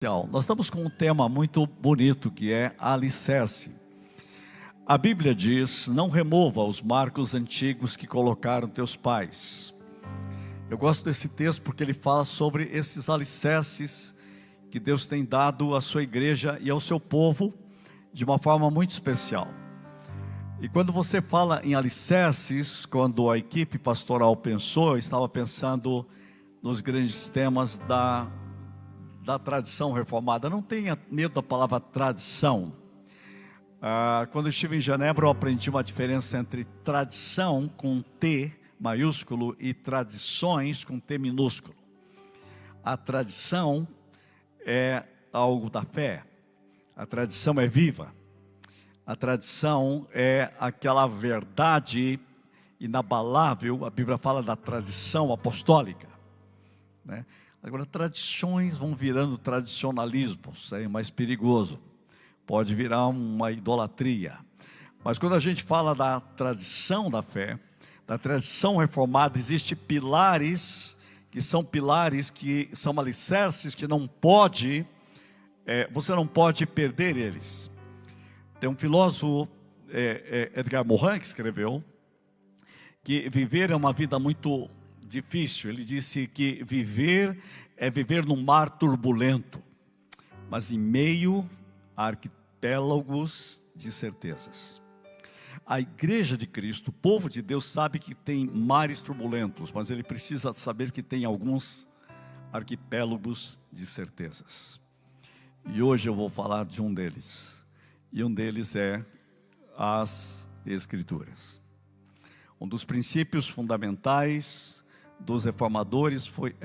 Nós estamos com um tema muito bonito que é alicerce. A Bíblia diz: não remova os marcos antigos que colocaram teus pais. Eu gosto desse texto porque ele fala sobre esses alicerces que Deus tem dado à sua igreja e ao seu povo de uma forma muito especial. E quando você fala em alicerces, quando a equipe pastoral pensou, eu estava pensando nos grandes temas da tradição reformada. Não tenha medo da palavra tradição. Quando eu estive em Genebra, eu aprendi uma diferença entre tradição com T maiúsculo e tradições com T minúsculo. A tradição é algo da fé. A tradição é viva. A tradição é aquela verdade inabalável. A Bíblia fala da tradição apostólica, né? Agora, tradições vão virando tradicionalismos, é mais perigoso. Pode virar uma idolatria. Mas quando a gente fala da tradição da fé, da tradição reformada, existem pilares, que são alicerces que não pode, você não pode perder eles. Tem um filósofo, Edgar Morin, que escreveu que viver é uma vida muito difícil. Ele disse que viver é viver num mar turbulento, mas em meio a arquipélagos de certezas. A igreja de Cristo, o povo de Deus, sabe que tem mares turbulentos, mas ele precisa saber que tem alguns arquipélagos de certezas. E hoje eu vou falar de um deles, e um deles é as Escrituras. Um dos princípios fundamentais dos reformadores foi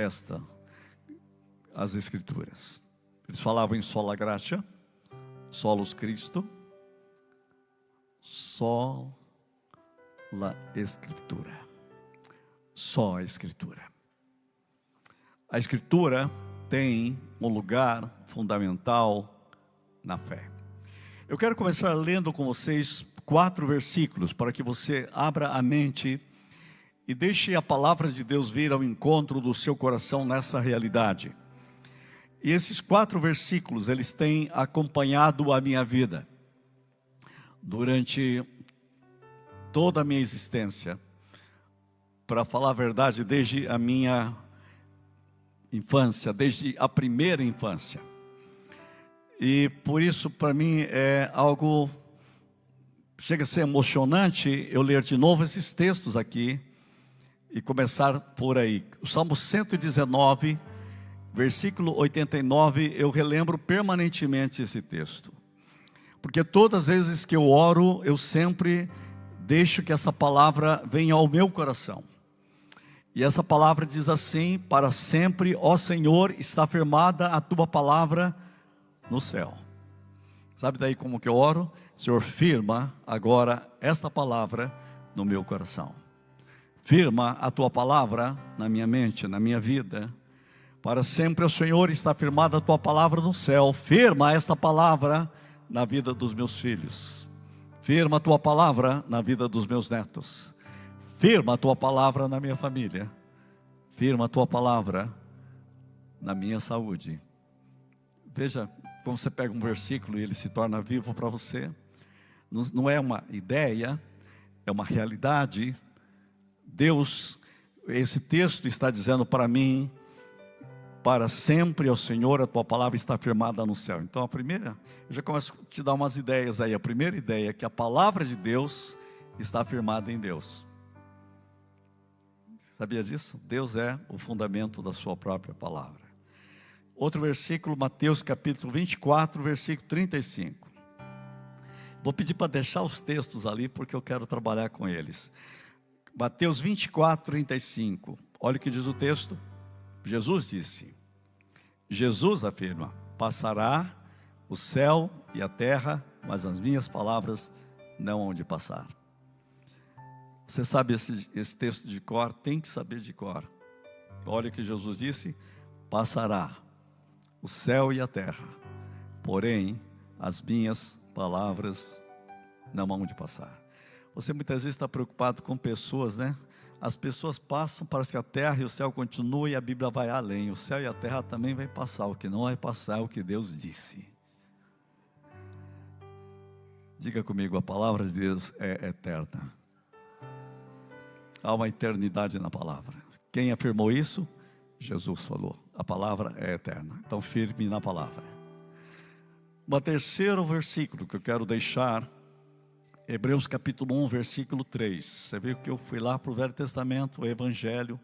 as Escrituras. Eles falavam em sola gratia, solus Christo, sola Escritura. Só a Escritura. A Escritura tem um lugar fundamental na fé. Eu quero começar lendo com vocês 4 versículos para que você abra a mente e deixe a palavra de Deus vir ao encontro do seu coração nessa realidade. E esses 4 versículos, eles têm acompanhado a minha vida durante toda a minha existência. Para falar a verdade, desde a minha infância, desde a primeira infância. E por isso, para mim, é algo, chega a ser emocionante eu ler de novo esses textos aqui e começar por aí. O Salmo 119, versículo 89, eu relembro permanentemente esse texto. Porque todas as vezes que eu oro, eu sempre deixo que essa palavra venha ao meu coração. E essa palavra diz assim: para sempre, ó Senhor, está firmada a tua palavra no céu. Sabe daí como que eu oro? Senhor, firma agora esta palavra no meu coração. Firma a tua palavra na minha mente, na minha vida. Para sempre, ó Senhor, está firmada a tua palavra no céu. Firma esta palavra na vida dos meus filhos. Firma a tua palavra na vida dos meus netos. Firma a tua palavra na minha família. Firma a tua palavra na minha saúde. Veja como você pega um versículo e ele se torna vivo para você. Não é uma ideia, é uma realidade. Deus, esse texto está dizendo para mim: para sempre, ó Senhor, a tua palavra está firmada no céu. Então a primeira, eu já começo a te dar umas ideias aí. A primeira ideia é que a palavra de Deus está firmada em Deus. Sabia disso? Deus é o fundamento da sua própria palavra. Outro versículo, Mateus capítulo 24, versículo 35. Vou pedir para deixar os textos ali, porque eu quero trabalhar com eles. Mateus 24, 35. Olha o que diz o texto. Jesus disse, Jesus afirma: passará o céu e a terra, mas as minhas palavras não hão de passar. Você sabe esse texto de cor? Tem que saber de cor. Olha o que Jesus disse: passará o céu e a terra, porém as minhas palavras não hão de passar. Você muitas vezes está preocupado com pessoas, né? As pessoas passam, parece que a terra e o céu continuam e a Bíblia vai além. O céu e a terra também vai passar, o que não vai passar é o que Deus disse. Diga comigo, a palavra de Deus é eterna. Há uma eternidade na palavra. Quem afirmou isso? Jesus falou, a palavra é eterna. Então firme na palavra. Um terceiro versículo que eu quero deixar, Hebreus capítulo 1, versículo 3. Você viu que eu fui lá para o Velho Testamento, o Evangelho,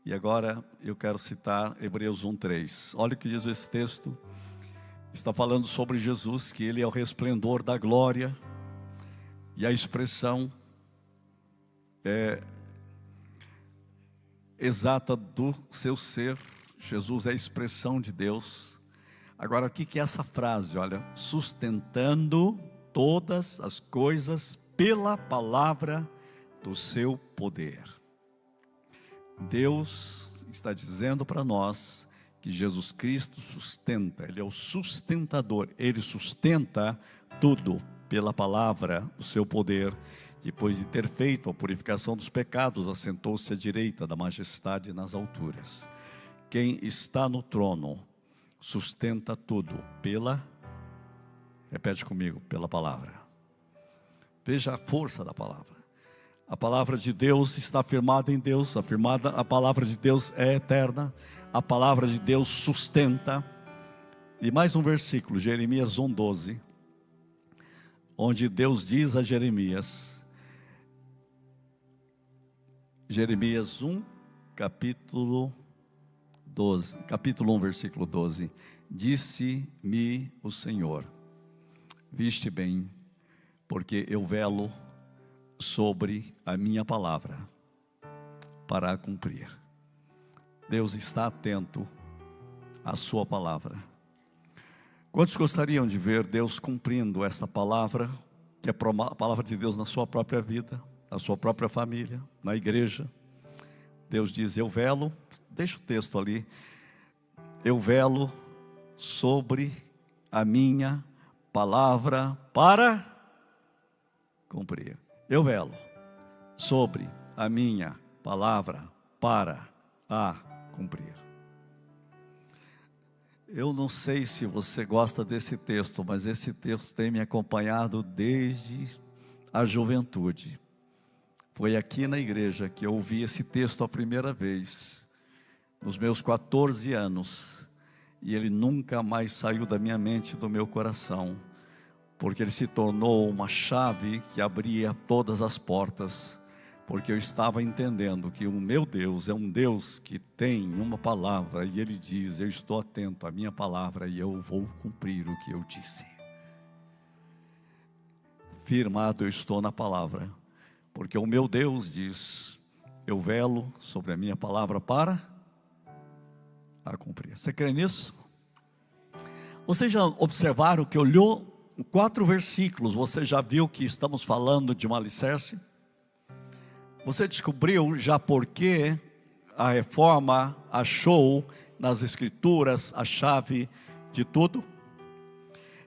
e agora eu quero citar Hebreus 1, 3. Olha o que diz esse texto. Está falando sobre Jesus, que Ele é o resplendor da glória, e a expressão exata do seu ser. Jesus é a expressão de Deus. Agora, o que é essa frase? Olha, sustentando todas as coisas pela palavra do seu poder. Deus está dizendo para nós que Jesus Cristo sustenta, Ele é o sustentador, Ele sustenta tudo pela palavra do seu poder. Depois de ter feito a purificação dos pecados, assentou-se à direita da majestade nas alturas. Quem está no trono sustenta tudo repete comigo, pela palavra. Veja a força da palavra. A palavra de Deus está firmada em Deus, a palavra de Deus é eterna, a palavra de Deus sustenta. E mais um versículo, Jeremias 1:12, onde Deus diz a Jeremias 1, capítulo 1, versículo 12, disse-me o Senhor, viste bem, porque eu velo sobre a minha palavra para a cumprir. Deus está atento à sua palavra. Quantos gostariam de ver Deus cumprindo essa palavra, que é a palavra de Deus na sua própria vida, na sua própria família, na igreja? Deus diz, eu velo, deixa o texto ali, eu velo sobre a minha palavra para cumprir. Eu velo sobre a minha palavra para a cumprir. Eu não sei se você gosta desse texto, mas esse texto tem me acompanhado desde a juventude. Foi aqui na igreja que eu ouvi esse texto a primeira vez, nos meus 14 anos, e ele nunca mais saiu da minha mente e do meu coração, porque ele se tornou uma chave que abria todas as portas, porque eu estava entendendo que o meu Deus é um Deus que tem uma palavra, e Ele diz, eu estou atento à minha palavra e eu vou cumprir o que eu disse. Firmado eu estou na palavra, porque o meu Deus diz, eu velo sobre a minha palavra para a cumprir. Você crê nisso? Vocês já observaram que olhou 4 versículos, você já viu que estamos falando de um alicerce? Você descobriu já por que a reforma achou nas escrituras a chave de tudo?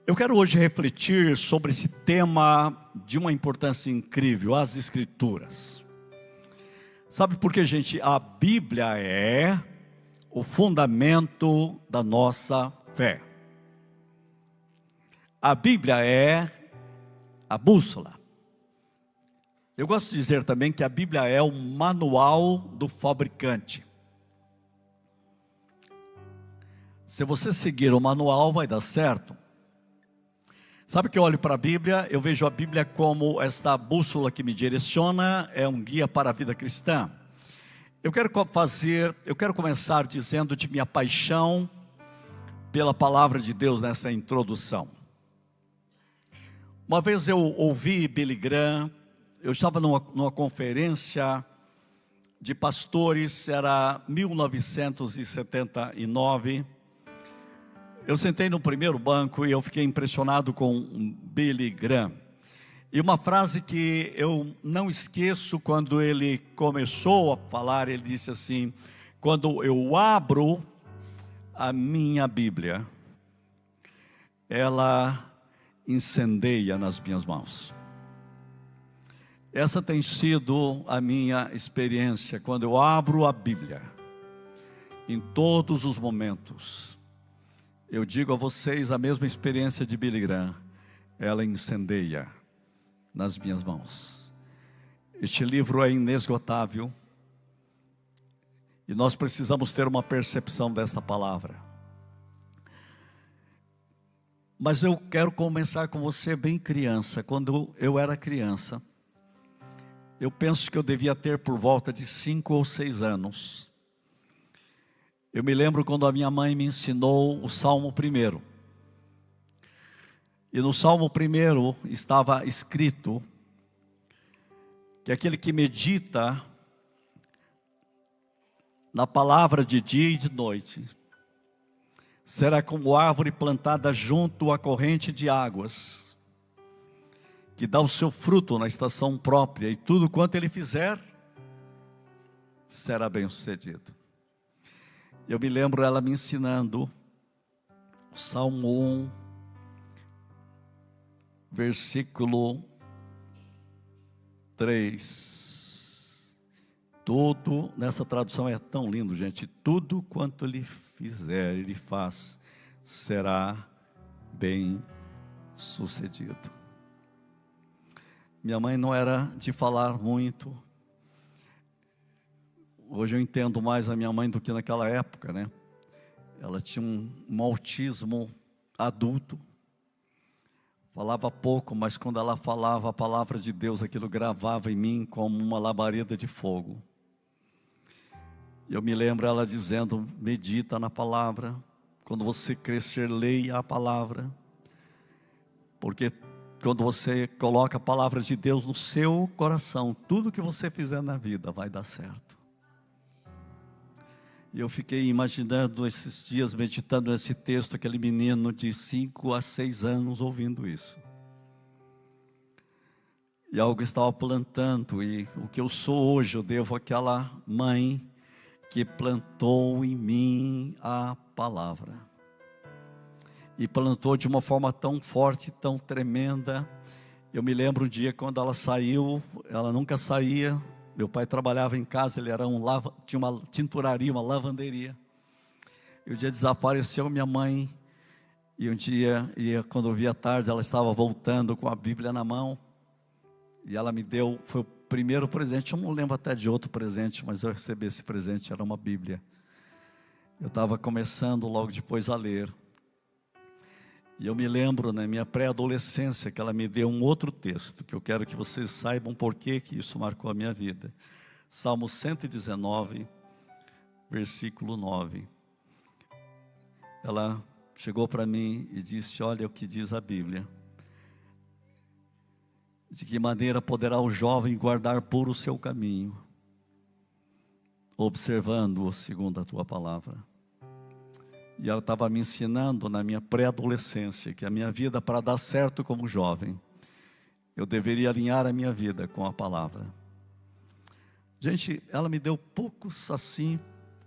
Eu quero hoje refletir sobre esse tema de uma importância incrível, as escrituras. Sabe por que, gente? A Bíblia é o fundamento da nossa fé. A Bíblia é a bússola. Eu gosto de dizer também que a Bíblia é o manual do fabricante. Se você seguir o manual, vai dar certo. Sabe que eu olho para a Bíblia, eu vejo a Bíblia como esta bússola que me direciona, é um guia para a vida cristã. Eu quero começar dizendo de minha paixão pela palavra de Deus nessa introdução. Uma vez eu ouvi Billy Graham, eu estava numa conferência de pastores, era 1979, eu sentei no primeiro banco e eu fiquei impressionado com Billy Graham. E uma frase que eu não esqueço, quando ele começou a falar, ele disse assim, quando eu abro a minha Bíblia, ela incendeia nas minhas mãos. Essa tem sido a minha experiência quando eu abro a Bíblia. Em todos os momentos, eu digo a vocês a mesma experiência de Billy Graham. Ela incendeia nas minhas mãos. Este livro é inesgotável. E nós precisamos ter uma percepção dessa palavra. Mas eu quero começar com você bem criança. Quando eu era criança, eu penso que eu devia ter por volta de 5 ou 6 anos. Eu me lembro quando a minha mãe me ensinou o Salmo 1. E no Salmo 1 estava escrito que aquele que medita na palavra de dia e de noite será como árvore plantada junto à corrente de águas, que dá o seu fruto na estação própria, e tudo quanto ele fizer será bem sucedido. Eu me lembro ela me ensinando o Salmo 1, versículo 3. Tudo, nessa tradução é tão lindo, gente. Tudo quanto ele fizer, ele faz, será bem sucedido. Minha mãe não era de falar muito. Hoje eu entendo mais a minha mãe do que naquela época, né? Ela tinha um autismo adulto. Falava pouco, mas quando ela falava a palavra de Deus, aquilo gravava em mim como uma labareda de fogo. Eu me lembro ela dizendo: medita na palavra, quando você crescer, leia a palavra, porque quando você coloca a palavra de Deus no seu coração, tudo que você fizer na vida vai dar certo. E eu fiquei imaginando esses dias, meditando nesse texto, aquele menino de 5 a 6 anos ouvindo isso. E algo estava plantando, e o que eu sou hoje eu devo àquela mãe que plantou em mim a palavra. E plantou de uma forma tão forte, tão tremenda. Eu me lembro um dia quando ela saiu, ela nunca saía. Meu pai trabalhava em casa, ele era tinha uma tinturaria, uma lavanderia. E um dia desapareceu minha mãe. E um dia, quando eu vi à tarde, ela estava voltando com a Bíblia na mão. E ela me deu, foi o primeiro presente. Eu não lembro até de outro presente, mas eu recebi esse presente, era uma Bíblia. Eu estava começando logo depois a ler. E eu me lembro, na minha pré-adolescência, que ela me deu um outro texto, que eu quero que vocês saibam por que isso marcou a minha vida. Salmo 119, versículo 9. Ela chegou para mim e disse: olha o que diz a Bíblia. De que maneira poderá o jovem guardar puro o seu caminho, observando-o segundo a tua palavra. E ela estava me ensinando na minha pré-adolescência que a minha vida, para dar certo como jovem, eu deveria alinhar a minha vida com a palavra. Gente, ela me deu poucos assim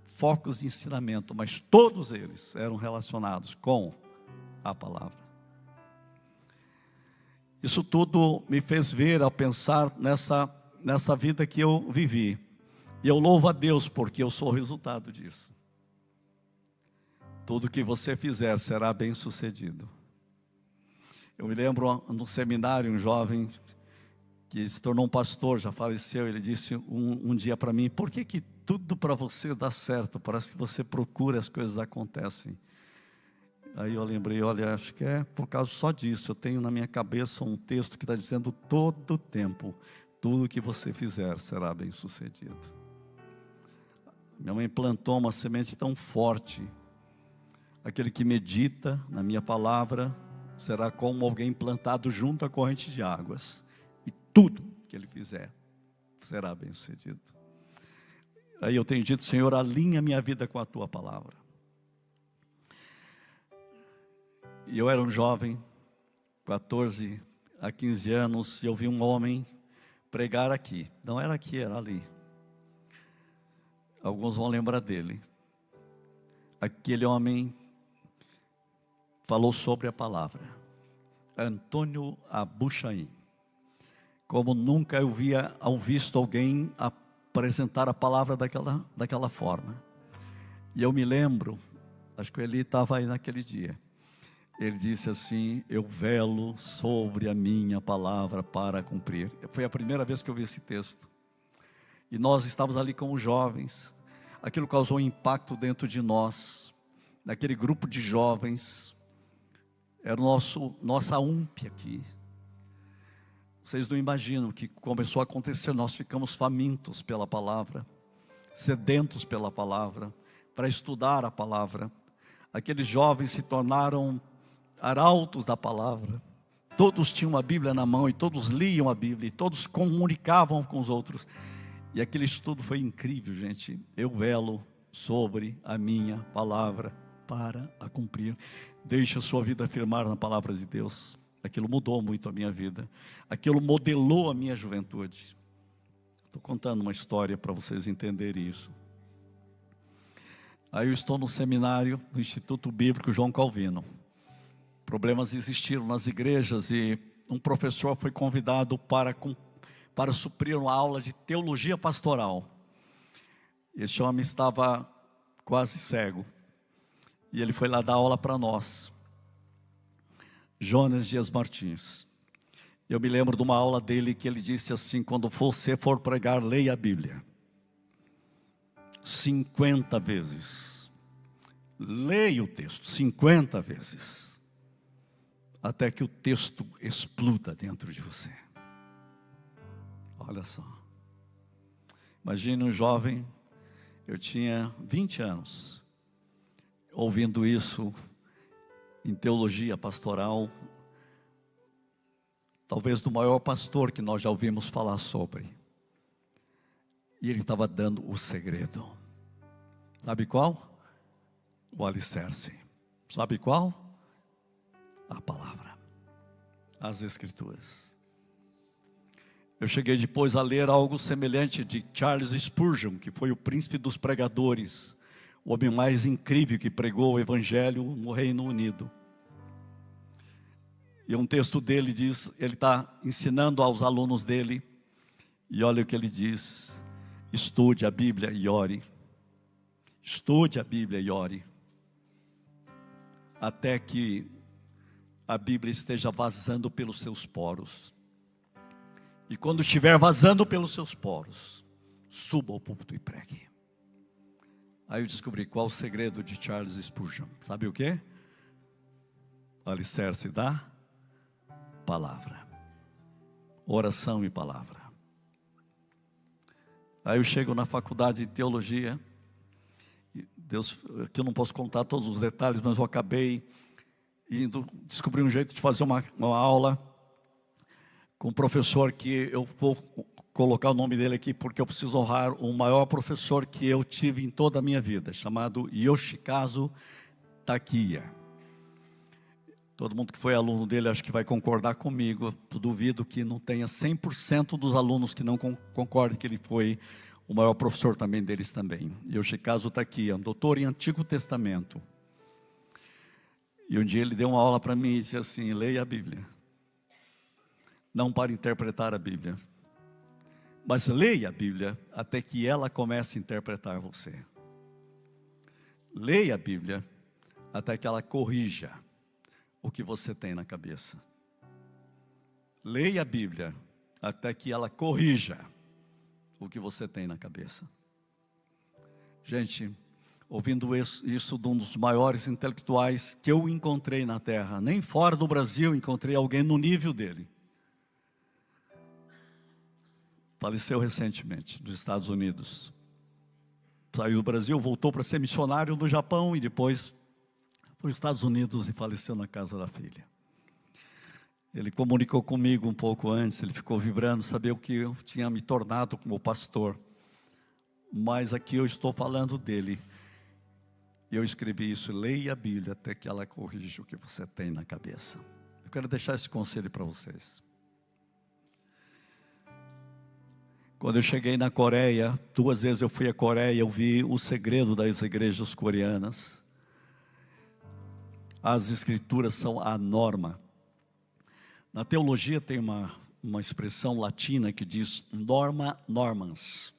focos de ensinamento, mas todos eles eram relacionados com a palavra. Isso tudo me fez ver, ao pensar nessa vida que eu vivi. E eu louvo a Deus porque eu sou o resultado disso. Tudo que você fizer será bem sucedido. Eu me lembro no seminário, um jovem que se tornou um pastor, já faleceu. Ele disse um dia para mim: por que tudo para você dá certo? Parece que você procura, as coisas acontecem. Aí eu lembrei: olha, acho que é por causa só disso. Eu tenho na minha cabeça um texto que está dizendo todo o tempo: tudo que você fizer será bem sucedido. Minha mãe plantou uma semente tão forte. Aquele que medita na minha palavra será como alguém plantado junto à corrente de águas. E tudo que ele fizer será bem sucedido. Aí eu tenho dito: Senhor, alinha minha vida com a tua palavra. E eu era um jovem, 14 a 15 anos, e eu vi um homem pregar aqui. Não era aqui, era ali. Alguns vão lembrar dele. Aquele homem falou sobre a palavra. Antônio Abuchain. como nunca eu via ou visto alguém apresentar a palavra daquela forma. E eu me lembro, acho que ele estava aí naquele dia. Ele disse assim: eu velo sobre a minha palavra para cumprir. Foi a primeira vez que eu vi esse texto. E nós estávamos ali como jovens. Aquilo causou um impacto dentro de nós. Naquele grupo de jovens. Era nossa UMP aqui. Vocês não imaginam o que começou a acontecer. Nós ficamos famintos pela palavra, sedentos pela palavra, para estudar a palavra. Aqueles jovens se tornaram arautos da palavra. Todos tinham a Bíblia na mão e todos liam a Bíblia e todos comunicavam com os outros. E aquele estudo foi incrível, gente. Eu velo sobre a minha palavra para a cumprir. Deixe a sua vida firmar na palavra de Deus. Aquilo mudou muito a minha vida. Aquilo modelou a minha juventude. Estou contando uma história para vocês entenderem isso. Aí eu estou no seminário do Instituto Bíblico João Calvino. Problemas existiram nas igrejas e um professor foi convidado para suprir uma aula de teologia pastoral. Esse homem estava quase cego. E ele foi lá dar aula para nós. Jonas Dias Martins. Eu me lembro de uma aula dele que ele disse assim: quando você for pregar, leia a Bíblia 50 vezes. Leia o texto 50 vezes. Até que o texto exploda dentro de você. Olha só. Imagine um jovem, eu tinha 20 anos, ouvindo isso em teologia pastoral, talvez do maior pastor que nós já ouvimos falar sobre. E ele estava dando o segredo. Sabe qual? O alicerce. Sabe qual? A palavra. As Escrituras. Eu cheguei depois a ler algo semelhante de Charles Spurgeon, que foi o príncipe dos pregadores, o homem mais incrível que pregou o Evangelho no Reino Unido. E um texto dele diz, ele está ensinando aos alunos dele, e olha o que ele diz: estude a Bíblia e ore. Estude a Bíblia e ore, até que a Bíblia esteja vazando pelos seus poros. E quando estiver vazando pelos seus poros, suba ao púlpito e pregue. Aí eu descobri qual o segredo de Charles Spurgeon. Sabe o quê? Alicerce da palavra. Oração e palavra. Aí eu chego na faculdade de teologia. Deus, que eu não posso contar todos os detalhes, mas eu acabei indo, descobri um jeito de fazer uma aula com um professor que eu vou colocar o nome dele aqui porque eu preciso honrar o maior professor que eu tive em toda a minha vida, chamado Yoshikazu Takiya. Todo mundo que foi aluno dele acho que vai concordar comigo. Eu duvido que não tenha 100% dos alunos que não concordem que ele foi o maior professor também deles também. Yoshikazu Takiya, doutor em Antigo Testamento. E um dia ele deu uma aula para mim e disse assim: leia a Bíblia. Não para interpretar a Bíblia, mas leia a Bíblia até que ela comece a interpretar você. Leia a Bíblia até que ela corrija o que você tem na cabeça. Leia a Bíblia até que ela corrija o que você tem na cabeça. Gente, ouvindo isso de um dos maiores intelectuais que eu encontrei na terra, nem fora do Brasil encontrei alguém no nível dele. Faleceu recentemente, dos Estados Unidos. Saiu do Brasil, voltou para ser missionário no Japão e depois foi aos Estados Unidos e faleceu na casa da filha. Ele comunicou comigo um pouco antes, ele ficou vibrando, sabia o que eu tinha me tornado como pastor. Mas aqui eu estou falando dele. E eu escrevi isso: leia a Bíblia até que ela corrija o que você tem na cabeça. Eu quero deixar esse conselho para vocês. Quando eu cheguei na Coreia, 2 vezes eu fui à Coreia, eu vi o segredo das igrejas coreanas. As Escrituras são a norma. Na teologia tem uma uma expressão latina que diz norma normans,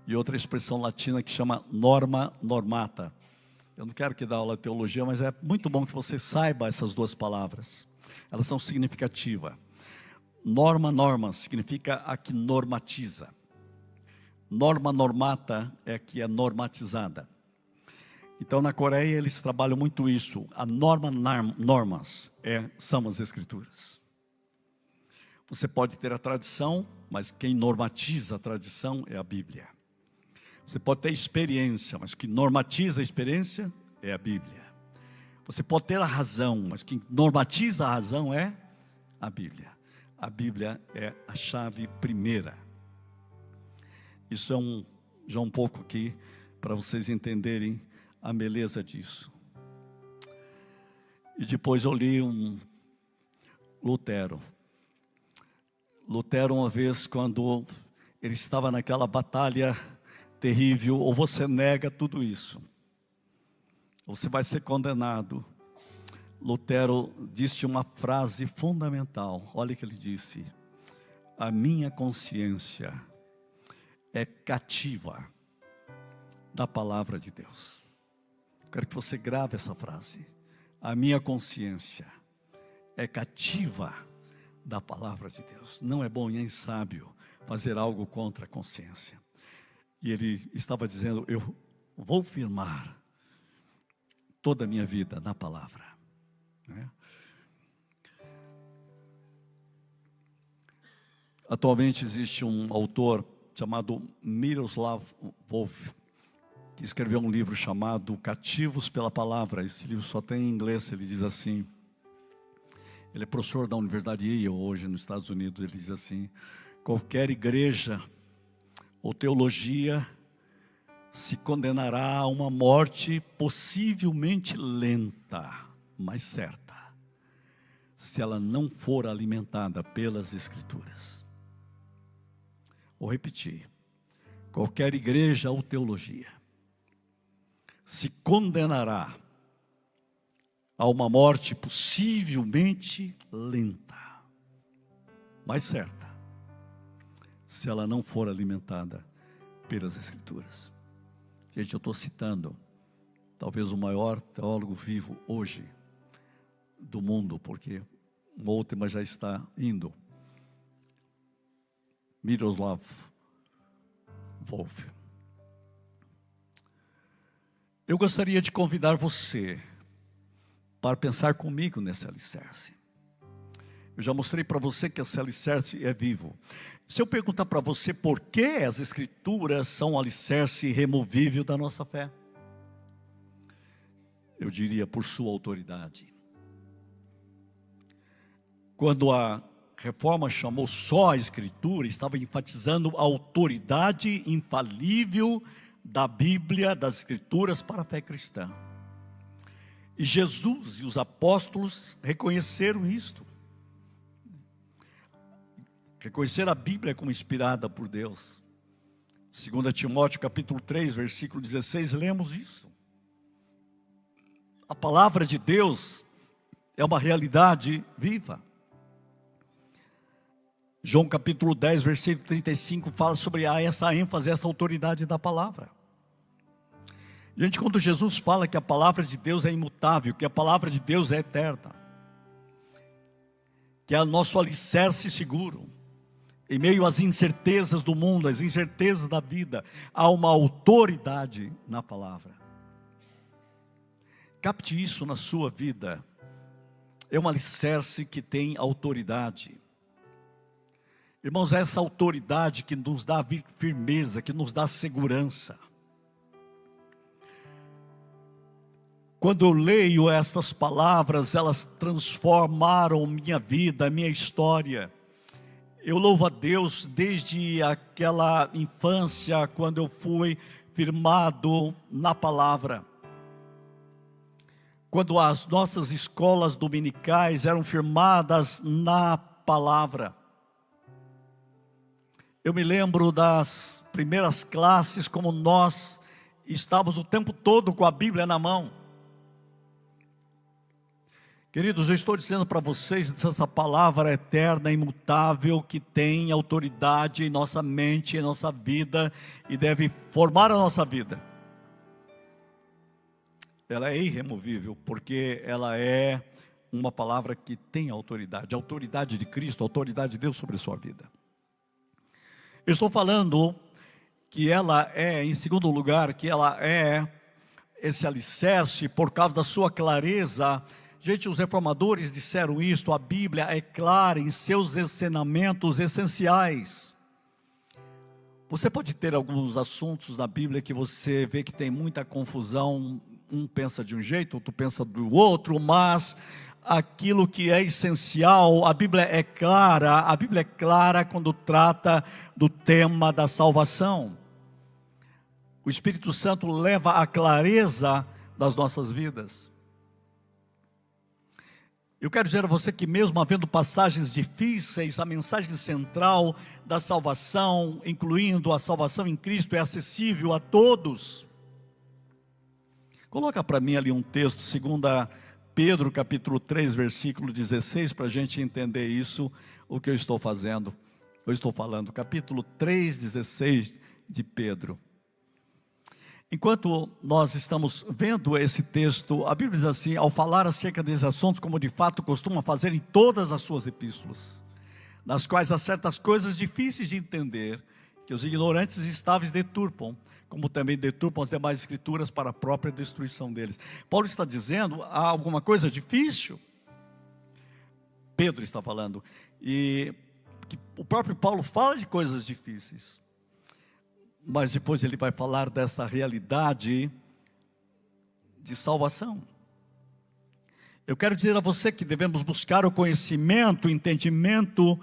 e outra expressão latina que chama norma normata. Eu não quero que dê aula de teologia, mas é muito bom que você saiba essas duas palavras. Elas são significativas. Norma normans significa a que normatiza. Norma normata é a que é normatizada. Então, na Coreia, eles trabalham muito isso. A norma normas são as Escrituras. Você pode ter a tradição, mas quem normatiza a tradição é a Bíblia. Você pode ter experiência, mas quem normatiza a experiência é a Bíblia. Você pode ter a razão, mas quem normatiza a razão é a Bíblia. A Bíblia é a chave primeira. Isso é já um pouco aqui, para vocês entenderem a beleza disso. E depois eu li Lutero. Lutero, uma vez, quando ele estava naquela batalha terrível, ou você nega tudo isso, ou você vai ser condenado. Lutero disse uma frase fundamental. Olha o que ele disse: a minha consciência é cativa da palavra de Deus. Quero que você grave essa frase. A minha consciência é cativa da palavra de Deus. Não é bom nem sábio fazer algo contra a consciência. E ele estava dizendo: eu vou firmar toda a minha vida na palavra. Atualmente existe um autor chamado Miroslav Volf, que escreveu um livro chamado Cativos pela Palavra. Esse livro só tem em inglês. Ele diz assim, ele é professor da Universidade Yale hoje nos Estados Unidos. Ele diz assim: qualquer igreja ou teologia se condenará a uma morte possivelmente lenta, mas certa, se ela não for alimentada pelas Escrituras. Vou repetir: qualquer igreja ou teologia se condenará a uma morte possivelmente lenta, mas certa, se ela não for alimentada pelas Escrituras. Gente, eu estou citando talvez o maior teólogo vivo hoje do mundo, porque uma última já está indo, Miroslav Volf. Eu gostaria de convidar você para pensar comigo nesse alicerce. Eu já mostrei para você que esse alicerce é vivo. Se eu perguntar para você por que as Escrituras são um alicerce irremovível da nossa fé, eu diria: por sua autoridade. Quando a Reforma chamou só a Escritura, estava enfatizando a autoridade infalível da Bíblia, das Escrituras para a fé cristã. E Jesus e os apóstolos reconheceram isto. Reconheceram a Bíblia como inspirada por Deus. 2 Timóteo capítulo 3, versículo 16, lemos isso. A palavra de Deus é uma realidade viva. João capítulo 10, versículo 35, fala sobre essa ênfase, essa autoridade da palavra. Gente, quando Jesus fala que a palavra de Deus é imutável, que a palavra de Deus é eterna, que é o nosso alicerce seguro, em meio às incertezas do mundo, às incertezas da vida, há uma autoridade na palavra. Capte isso na sua vida. É um alicerce que tem autoridade. Irmãos, é essa autoridade que nos dá firmeza, que nos dá segurança. Quando eu leio estas palavras, elas transformaram minha vida, minha história. Eu louvo a Deus desde aquela infância, quando eu fui firmado na palavra. Quando as nossas escolas dominicais eram firmadas na palavra. Eu me lembro das primeiras classes, como nós estávamos o tempo todo com a Bíblia na mão. Queridos, eu estou dizendo para vocês essa palavra eterna, imutável, que tem autoridade em nossa mente, em nossa vida, e deve formar a nossa vida. Ela é irremovível, porque ela é uma palavra que tem autoridade, a autoridade de Cristo, a autoridade de Deus sobre a sua vida. Eu estou falando que ela é, em segundo lugar, que ela é esse alicerce por causa da sua clareza. Gente, os reformadores disseram isto: a Bíblia é clara em seus ensinamentos essenciais. Você pode ter alguns assuntos na Bíblia que você vê que tem muita confusão, um pensa de um jeito, outro pensa do outro, mas aquilo que é essencial, a Bíblia é clara quando trata do tema da salvação. O Espírito Santo leva a clareza das nossas vidas. Eu quero dizer a você que mesmo havendo passagens difíceis, a mensagem central da salvação, incluindo a salvação em Cristo, é acessível a todos. Coloca para mim ali um texto, 2 Pedro capítulo 3, versículo 16, para a gente entender isso, o que eu estou falando, capítulo 3, 16 de Pedro. Enquanto nós estamos vendo esse texto, a Bíblia diz assim: ao falar acerca desses assuntos, como de fato costuma fazer em todas as suas epístolas, nas quais há certas coisas difíceis de entender, que os ignorantes e estáveis deturpam, como também deturpam as demais escrituras para a própria destruição deles. Paulo está dizendo, há alguma coisa difícil? Pedro está falando, e que o próprio Paulo fala de coisas difíceis, mas depois ele vai falar dessa realidade de salvação. Eu quero dizer a você que devemos buscar o conhecimento, o entendimento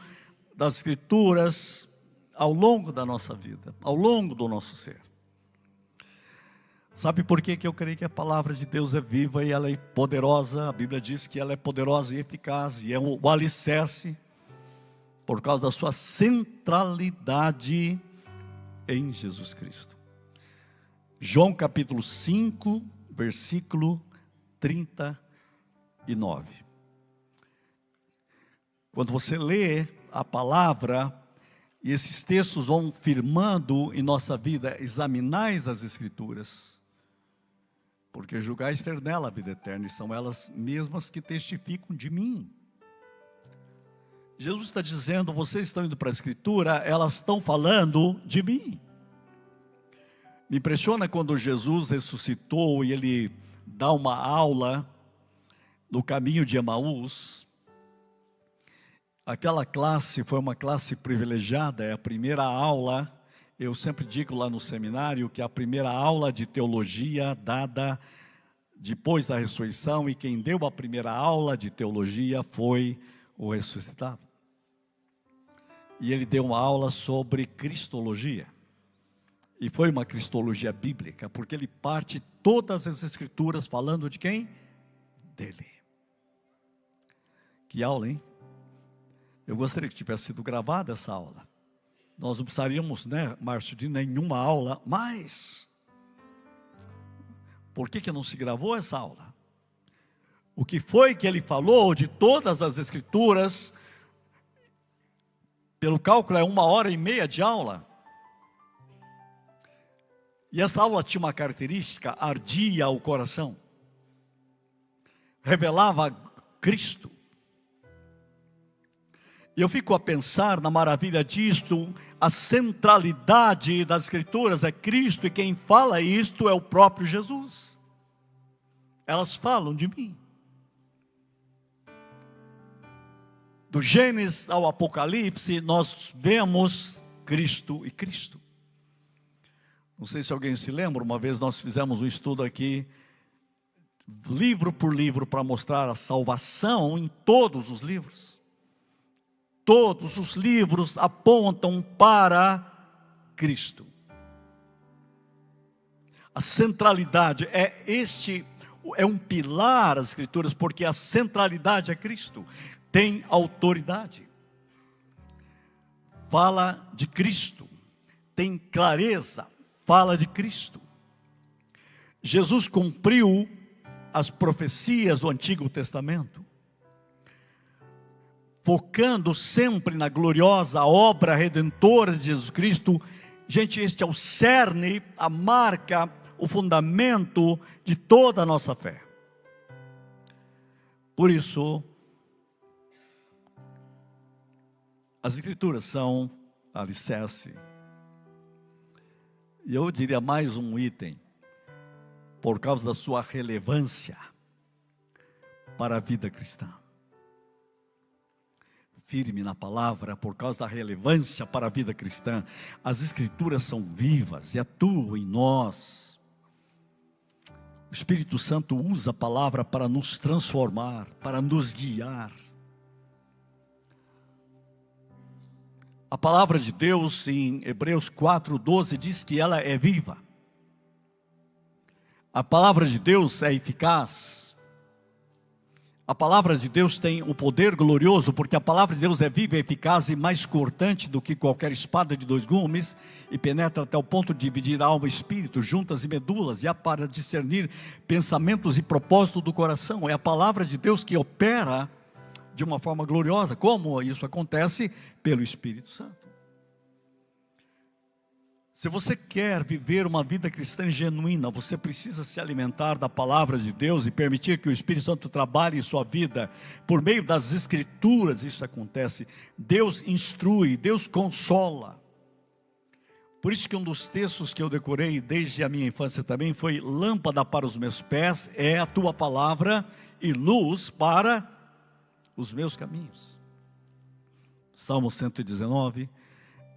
das escrituras ao longo da nossa vida, ao longo do nosso ser. Sabe por que eu creio que a palavra de Deus é viva e ela é poderosa? A Bíblia diz que ela é poderosa e eficaz, e é o alicerce, por causa da sua centralidade em Jesus Cristo. João capítulo 5, versículo 39. Quando você lê a palavra, e esses textos vão firmando em nossa vida: examinais as escrituras, porque julgais ter nela a vida eterna, e são elas mesmas que testificam de mim. Jesus está dizendo: vocês estão indo para a escritura, elas estão falando de mim. Me impressiona quando Jesus ressuscitou e ele dá uma aula no caminho de Emaús. Aquela classe foi uma classe privilegiada, é a primeira aula. Eu sempre digo lá no seminário que a primeira aula de teologia dada depois da ressurreição, e quem deu a primeira aula de teologia foi o ressuscitado. E ele deu uma aula sobre cristologia, e foi uma cristologia bíblica, porque ele parte todas as escrituras falando de quem? Dele. Que aula, hein? Eu gostaria que tivesse sido gravada essa aula. Nós não precisaríamos, Márcio, de nenhuma aula, mas por que não se gravou essa aula? O que foi que ele falou de todas as escrituras? Pelo cálculo é 1h30 de aula. E essa aula tinha uma característica: ardia o coração, revelava Cristo. E eu fico a pensar na maravilha disto. A centralidade das escrituras é Cristo, e quem fala isto é o próprio Jesus. Elas falam de mim. Do Gênesis ao Apocalipse, nós vemos Cristo e Cristo. Não sei se alguém se lembra, uma vez nós fizemos um estudo aqui, livro por livro, para mostrar a salvação em todos os livros. Todos os livros apontam para Cristo. A centralidade é um pilar das escrituras, porque a centralidade é Cristo. Tem autoridade. Fala de Cristo. Tem clareza. Fala de Cristo. Jesus cumpriu as profecias do Antigo Testamento. focando sempre na gloriosa obra redentora de Jesus Cristo. Gente, este é o cerne, a marca, o fundamento de toda a nossa fé. Por isso, as Escrituras são alicerce. E eu diria mais um item, por causa da sua relevância para a vida cristã. Firme na palavra, por causa da relevância para a vida cristã. As Escrituras são vivas e atuam em nós. O Espírito Santo usa a palavra para nos transformar, para nos guiar. A palavra de Deus em Hebreus 4:12 diz que ela é viva. A palavra de Deus é eficaz. A palavra de Deus tem um poder glorioso, porque a palavra de Deus é viva, eficaz e mais cortante do que qualquer espada de dois gumes, e penetra até o ponto de dividir alma e espírito, juntas e medulas, e há para discernir pensamentos e propósitos do coração. É a palavra de Deus que opera de uma forma gloriosa. Como isso acontece? Pelo Espírito Santo. Se você quer viver uma vida cristã genuína, você precisa se alimentar da palavra de Deus e permitir que o Espírito Santo trabalhe em sua vida. Por meio das Escrituras isso acontece. Deus instrui, Deus consola. Por isso que um dos textos que eu decorei desde a minha infância também foi: lâmpada para os meus pés é a tua palavra e luz para os meus caminhos. Salmo 119,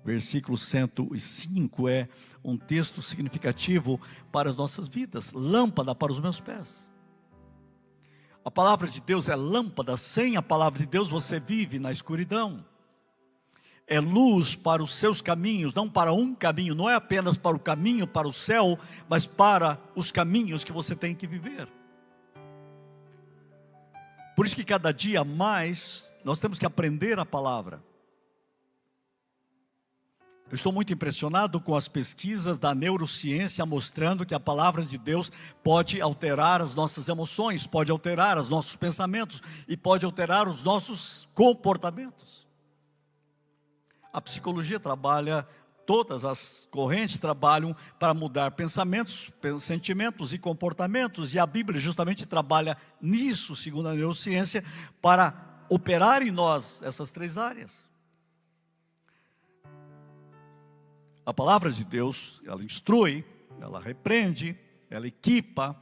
versículo 105 é um texto significativo para as nossas vidas. Lâmpada para os meus pés. A palavra de Deus é lâmpada. Sem a palavra de Deus você vive na escuridão. É luz para os seus caminhos, não para um caminho, não é apenas para o caminho, para o céu, mas para os caminhos que você tem que viver. Por isso que cada dia mais nós temos que aprender a palavra. Eu estou muito impressionado com as pesquisas da neurociência mostrando que a palavra de Deus pode alterar as nossas emoções, pode alterar os nossos pensamentos e pode alterar os nossos comportamentos. A psicologia trabalha, todas as correntes trabalham para mudar pensamentos, sentimentos e comportamentos, e a Bíblia justamente trabalha nisso, segundo a neurociência, para operar em nós essas três áreas. A palavra de Deus, ela instrui, ela repreende, ela equipa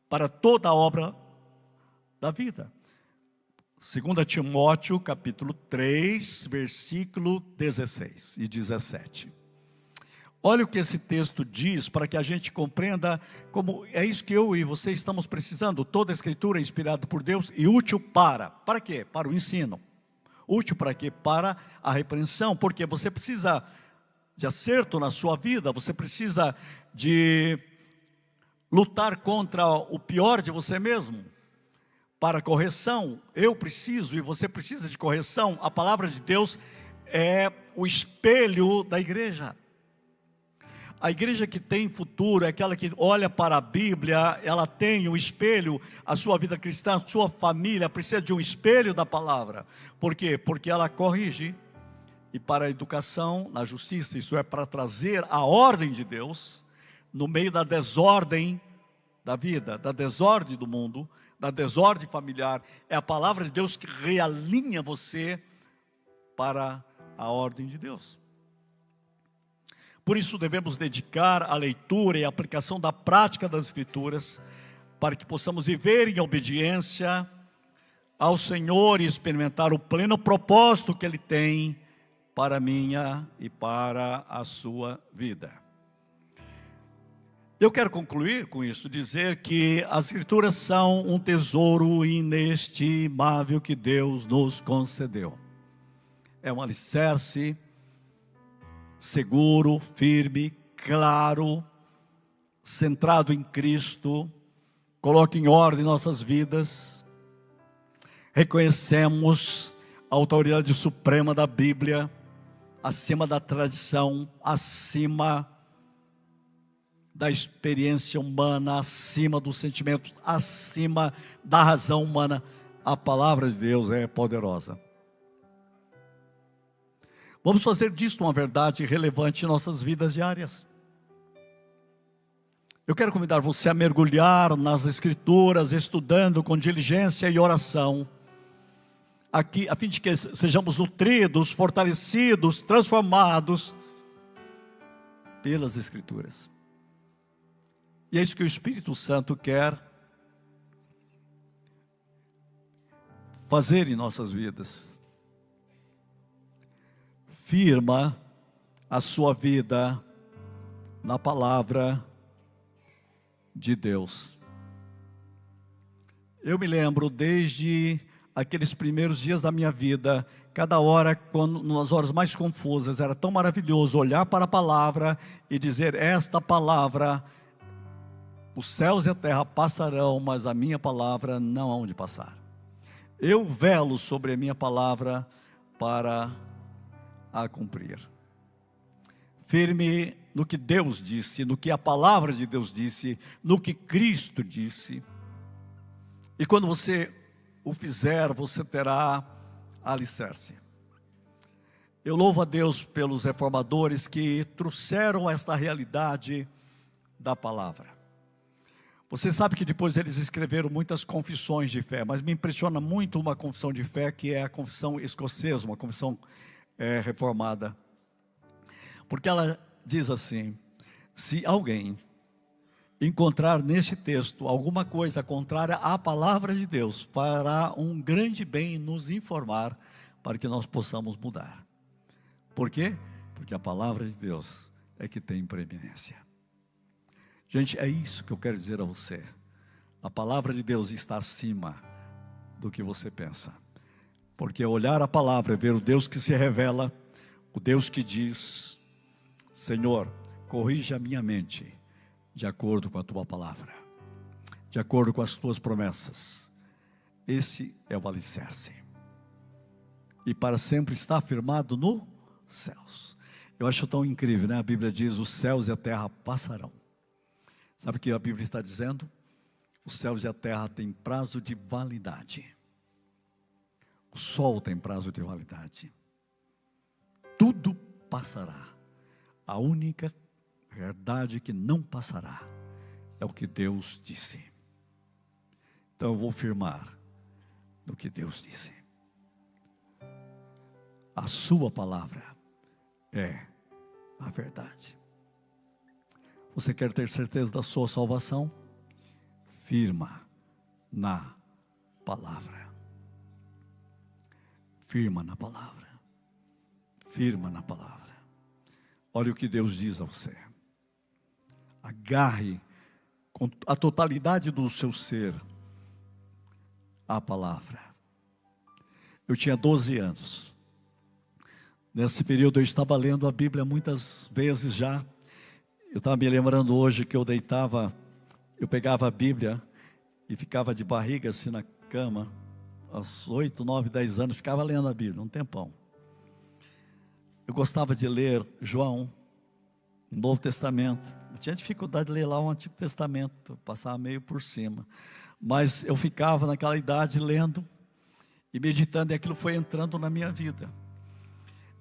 para toda a obra da vida. 2 Timóteo capítulo 3, versículo 16 e 17. Olha o que esse texto diz, para que a gente compreenda como é isso que eu e você estamos precisando. Toda a Escritura é inspirada por Deus e útil para quê? Para o ensino. Útil para quê? Para a repreensão, porque você precisa de acerto na sua vida, você precisa de lutar contra o pior de você mesmo, para correção. Eu preciso e você precisa de correção. A palavra de Deus é o espelho da igreja. A igreja que tem futuro é aquela que olha para a Bíblia, ela tem um espelho. A sua vida cristã, a sua família precisa de um espelho da palavra. Por quê? Porque ela corrige. E para a educação na justiça, isso é para trazer a ordem de Deus no meio da desordem da vida, da desordem do mundo, da desordem familiar. É a palavra de Deus que realinha você para a ordem de Deus. Por isso devemos dedicar a leitura e a aplicação da prática das Escrituras, para que possamos viver em obediência ao Senhor e experimentar o pleno propósito que Ele tem para a minha e para a sua vida. Eu quero concluir com isso, dizer que as Escrituras são um tesouro inestimável que Deus nos concedeu. É um alicerce seguro, firme, claro, centrado em Cristo. Coloca em ordem nossas vidas. Reconhecemos a autoridade suprema da Bíblia, acima da tradição, acima da experiência humana, acima dos sentimentos, acima da razão humana. A palavra de Deus é poderosa. Vamos fazer disso uma verdade relevante em nossas vidas diárias. Eu quero convidar você a mergulhar nas Escrituras, estudando com diligência e oração, aqui, a fim de que sejamos nutridos, fortalecidos, transformados pelas Escrituras. E é isso que o Espírito Santo quer fazer em nossas vidas. Firma a sua vida na palavra de Deus. Eu me lembro desde aqueles primeiros dias da minha vida, cada hora, nas horas mais confusas, era tão maravilhoso olhar para a palavra e dizer: esta palavra, os céus e a terra passarão, mas a minha palavra não há onde passar. Eu velo sobre a minha palavra para a cumprir. Firme no que Deus disse, no que a palavra de Deus disse, no que Cristo disse. E quando você o fizer, você terá alicerce. Eu louvo a Deus pelos reformadores que trouxeram esta realidade da palavra. Você sabe que depois eles escreveram muitas confissões de fé, mas me impressiona muito uma confissão de fé que é a confissão escocesa, uma confissão reformada. Porque ela diz assim: se alguém encontrar neste texto alguma coisa contrária à palavra de Deus, fará um grande bem em nos informar para que nós possamos mudar. Por quê? Porque a palavra de Deus é que tem preeminência. Gente, é isso que eu quero dizer a você. A palavra de Deus está acima do que você pensa. Porque olhar a palavra é ver o Deus que se revela, o Deus que diz: Senhor, corrija a minha mente de acordo com a tua palavra, de acordo com as tuas promessas. Esse é o alicerce. E para sempre está firmado nos céus. Eu acho tão incrível, né? A Bíblia diz: os céus e a terra passarão. Sabe o que a Bíblia está dizendo? Os céus e a terra têm prazo de validade. O sol tem prazo de validade. Tudo passará. A única verdade que não passará é o que Deus disse. Então eu vou firmar no que Deus disse. A sua palavra é a verdade. Você quer ter certeza da sua salvação? Firma na palavra. Firma na palavra. Firma na palavra. Olha o que Deus diz a você. Agarre com a totalidade do seu ser a palavra. Eu tinha 12 anos. Nesse período eu estava lendo a Bíblia muitas vezes já. Eu estava me lembrando hoje que eu pegava a Bíblia e ficava de barriga assim na cama, aos 8, 9, 10 anos, ficava lendo a Bíblia, um tempão. Eu gostava de ler João, o Novo Testamento. Eu tinha dificuldade de ler lá o Antigo Testamento, eu passava meio por cima. Mas eu ficava naquela idade lendo e meditando, e aquilo foi entrando na minha vida.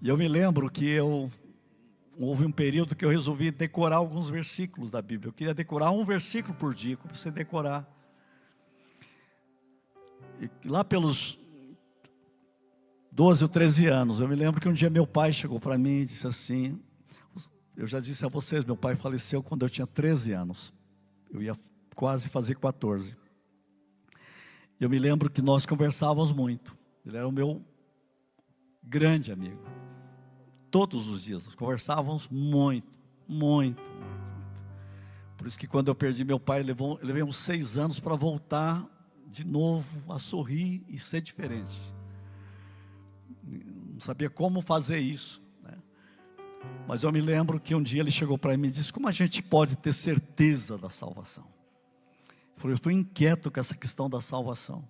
E eu me lembro que houve um período que eu resolvi decorar alguns versículos da Bíblia. Eu queria decorar um versículo por dia, como você decorar. E lá pelos 12 ou 13 anos, eu me lembro que um dia meu pai chegou para mim e disse assim: eu já disse a vocês, meu pai faleceu quando eu tinha 13 anos. Eu ia quase fazer 14. Eu me lembro que nós conversávamos muito. Ele era o meu grande amigo. Todos os dias nós conversávamos muito. Por isso que quando eu perdi meu pai, levei uns 6 anos para voltar de novo a sorrir e ser diferente. Não sabia como fazer isso, né? Mas eu me lembro que um dia ele chegou para mim e disse: como a gente pode ter certeza da salvação? Eu falei: eu estou inquieto com essa questão da salvação.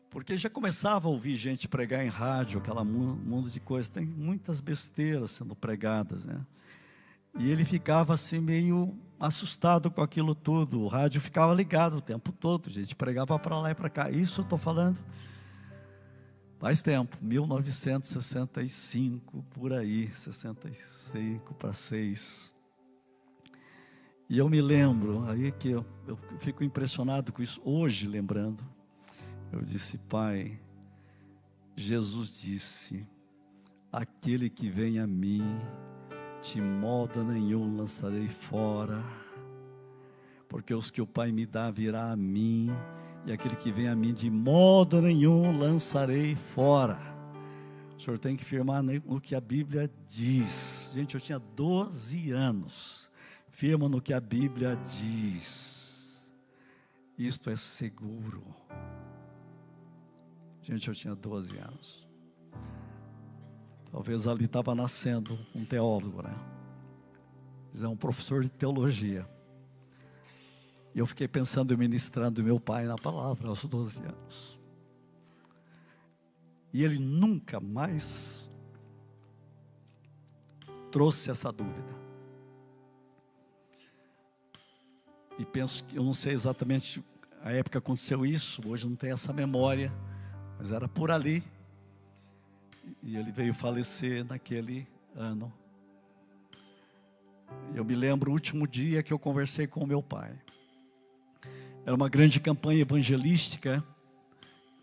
Porque já começava a ouvir gente pregar em rádio, aquela mundo de coisas, tem muitas besteiras sendo pregadas, né? E ele ficava assim meio assustado com aquilo tudo. O rádio ficava ligado o tempo todo, gente pregava para lá e para cá. Isso eu estou falando Faz tempo, 1965, por aí, 65 para 6. E eu me lembro, aí que eu fico impressionado com isso, hoje lembrando, eu disse: Pai, Jesus disse, aquele que vem a mim, de modo nenhum lançarei fora, porque os que o Pai me dá virá a mim, e aquele que vem a mim, de modo nenhum lançarei fora. O senhor tem que firmar no que a Bíblia diz. Gente, eu tinha 12 anos. Firma no que a Bíblia diz. Isto é seguro. Gente, eu tinha 12 anos. Talvez ali estava nascendo um teólogo, né? É um professor de teologia. E eu fiquei pensando em ministrando meu pai na palavra aos 12 anos. E ele nunca mais trouxe essa dúvida. E penso que, eu não sei exatamente a época que aconteceu isso, hoje não tenho essa memória, mas era por ali. E ele veio falecer naquele ano. Eu me lembro o último dia que eu conversei com o meu pai. Era uma grande campanha evangelística.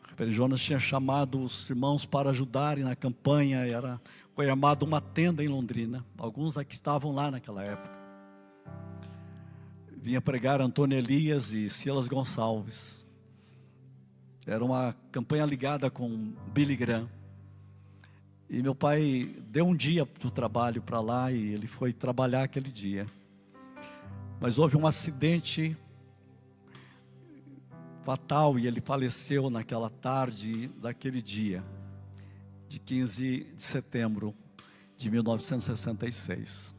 O Reverendo Jonas tinha chamado os irmãos para ajudarem na campanha. Foi armada uma tenda em Londrina. Alguns aqui estavam lá naquela época. Vinha pregar Antônio Elias e Silas Gonçalves. Era uma campanha ligada com Billy Graham. E meu pai deu um dia do trabalho para lá e ele foi trabalhar aquele dia. Mas houve um acidente fatal e ele faleceu naquela tarde daquele dia, de 15 de setembro de 1966.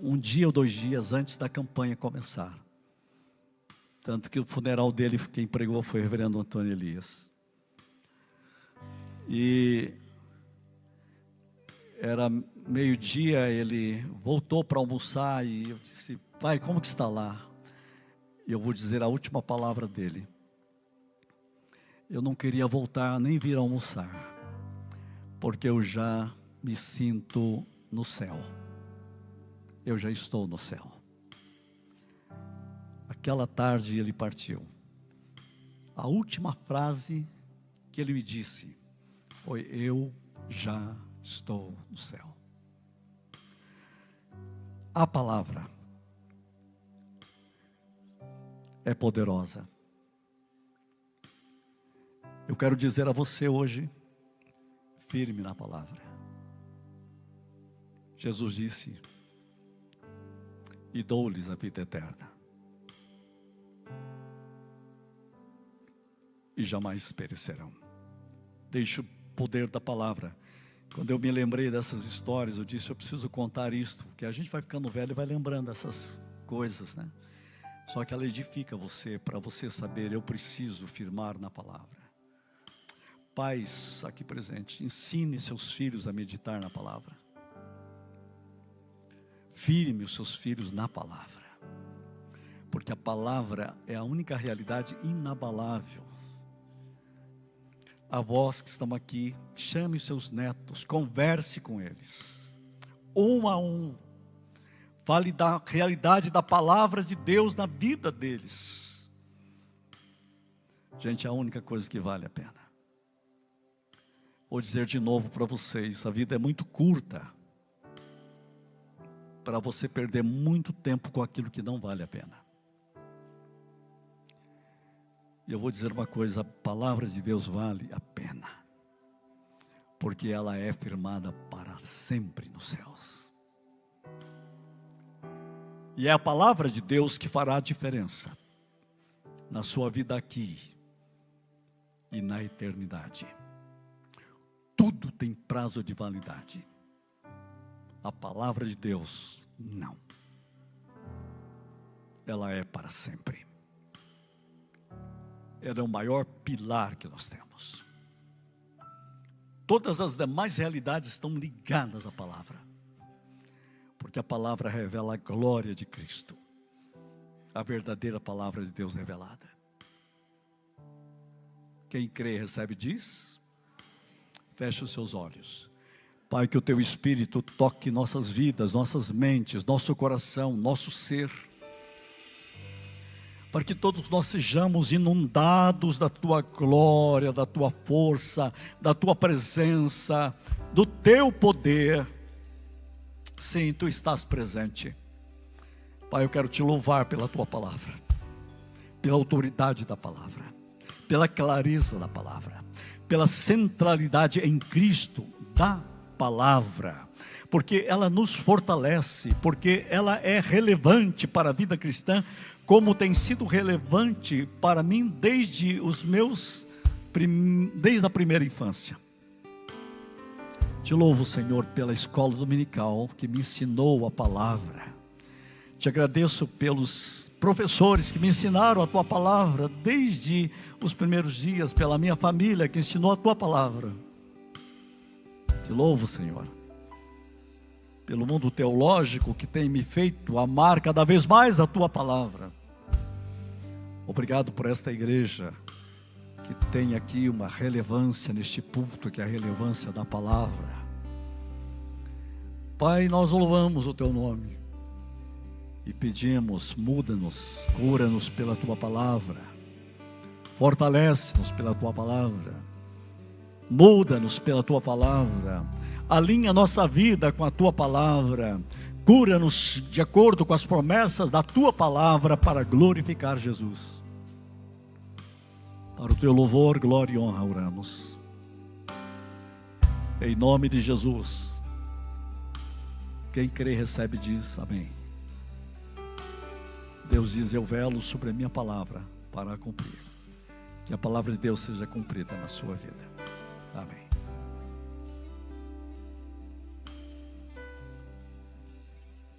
Um dia ou 2 dias antes da campanha começar. Tanto que o funeral dele, quem pregou foi o reverendo Antônio Elias. E era meio-dia, ele voltou para almoçar e eu disse: pai, como que está lá? E eu vou dizer a última palavra dele. Eu não queria voltar nem vir almoçar, porque eu já me sinto no céu. Eu já estou no céu. Aquela tarde ele partiu. A última frase que ele me disse foi: eu já estou no céu. A palavra é poderosa. Eu quero dizer a você hoje, firme na palavra. Jesus disse: e dou-lhes a vida eterna, e jamais perecerão. Deixe o poder da palavra. Quando eu me lembrei dessas histórias, eu disse: eu preciso contar isto, porque a gente vai ficando velho e vai lembrando essas coisas, né? Só que ela edifica você, para você saber, eu preciso firmar na palavra. Pais aqui presentes, ensine seus filhos a meditar na palavra. Firme os seus filhos na palavra, porque a palavra é a única realidade inabalável. Avós que estão aqui, chame os seus netos, converse com eles, um a um. Fale da realidade da palavra de Deus na vida deles. Gente, é a única coisa que vale a pena. Vou dizer de novo para vocês, a vida é muito curta para você perder muito tempo com aquilo que não vale a pena. E eu vou dizer uma coisa: a palavra de Deus vale a pena, porque ela é firmada para sempre nos céus. E é a palavra de Deus que fará a diferença na sua vida aqui e na eternidade. Tudo tem prazo de validade. A palavra de Deus, não. Ela é para sempre. Ela é o maior pilar que nós temos. Todas as demais realidades estão ligadas à palavra, porque a palavra revela a glória de Cristo, a verdadeira palavra de Deus revelada. Quem crê e recebe diz: feche os seus olhos. Pai, que o Teu Espírito toque nossas vidas, nossas mentes, nosso coração, nosso ser, para que todos nós sejamos inundados da Tua glória, da Tua força, da Tua presença, do Teu poder. Sim, Tu estás presente. Pai, eu quero Te louvar pela Tua palavra, pela autoridade da palavra, pela clareza da palavra, pela centralidade em Cristo da palavra, porque ela nos fortalece, porque ela é relevante para a vida cristã, como tem sido relevante para mim desde a primeira infância. Te louvo, Senhor, pela escola dominical que me ensinou a palavra. Te agradeço pelos professores que me ensinaram a Tua palavra desde os primeiros dias, pela minha família que ensinou a Tua palavra. Te louvo, Senhor, pelo mundo teológico que tem me feito amar cada vez mais a Tua palavra. Obrigado por esta igreja que tem aqui uma relevância neste púlpito, que é a relevância da palavra. Pai, nós louvamos o Teu nome e pedimos: muda-nos, cura-nos pela Tua palavra, fortalece-nos pela Tua palavra, muda-nos pela Tua palavra, alinha nossa vida com a Tua palavra, cura-nos de acordo com as promessas da Tua palavra, para glorificar Jesus. Para o Teu louvor, glória e honra oramos, em nome de Jesus. Quem crê recebe diz amém. Deus diz: eu velo sobre a minha palavra para a cumprir. Que a palavra de Deus seja cumprida na sua vida. Amém.